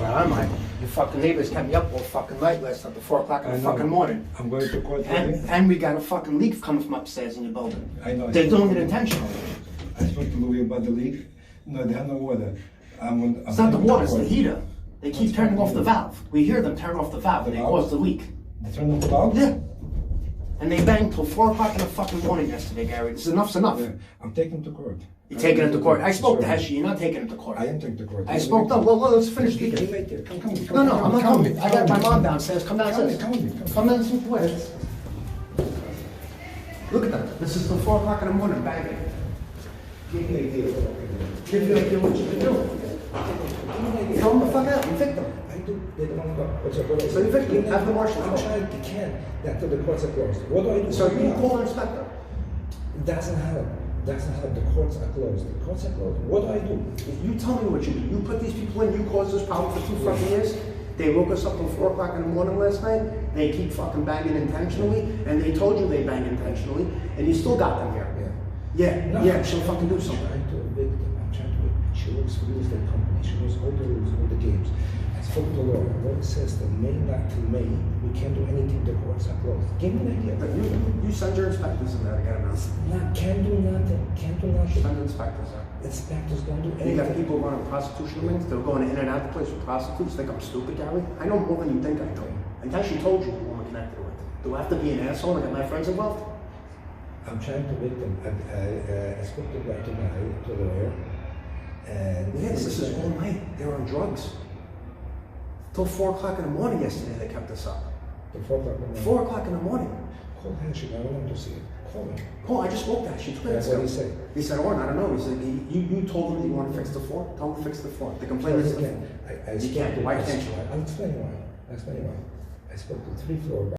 Where am I? Your fucking neighbors kept me up all fucking night last night, 4 o'clock in the fucking morning. I'm going to court today. And we got a fucking leak coming from upstairs in your building. I know. They're doing it intentionally. I spoke to Louis about the leak. No, they have no water. It's not the water, it's the heater. They keep turning off the valve. We hear them turn off the valve and they cause the leak. They turn off the valve? Yeah. And they banged till 4 o'clock in the fucking morning yesterday, Gary. Enough's enough. Yeah. I'm taking him to court. You're taking him to court. I spoke to Heshi. You're not taking him to court. I am taking him to court. I spoke to him. Well, let's finish speaking. Wait there. Come. No, I'm not coming. I got my mom downstairs. Come downstairs. Come with me. Come downstairs. Look at that. This is till 4 o'clock in the morning, banging. Give me an idea. Give you an idea what you can do. Throw him the fuck out. Evict him. I do. They don't want to go. What's up? What So evict him. Have the marshal I'm call. trying to can. That till the courts are closed. What do I do? So you call the inspector. It doesn't help. Doesn't help. The courts are closed. The courts are closed. What do I do? If you tell me what you do, you put these people in, you caused this problem for 2 fucking years. They woke us up till 4 o'clock in the morning last night. They keep fucking banging intentionally, and they told you they bang intentionally, and you still got them here. Yeah, she'll fucking do something. I'm trying to evict them. I'm trying to evict. She works for real estate company. She knows all the rules, all the games. I spoke to the lawyer. The lawyer says that May, not till May, we can't do anything. The courts are closed. Give me an idea. But you send your inspectors in there to get them out. Can't do nothing. Can't do nothing. Send inspectors there. Inspectors don't do You anything. got people running prostitution rings. They're going in and out the place with prostitutes. Think I'm stupid, Gary? I know more than you think I do. And she told you the woman connected with. Do I have to be an asshole and get my friends involved? I'm trying to evict them. I spoke to the lawyer, and Yes, this is all night. They're on drugs. Till 4 o'clock in the morning yesterday they kept us up. The 4 o'clock in the morning. 4 o'clock in the morning. Call Henship. I want him to see it. Call him. Oh, I just spoke to Heshi 2 minutes What ago. did he say? He said, I don't know. He said, you told him that you want to fix the floor? Tell him to fix the floor. The complaint is Again, I you spoke can't. to- Why can't you? I'll explain why. I spoke to 3 floor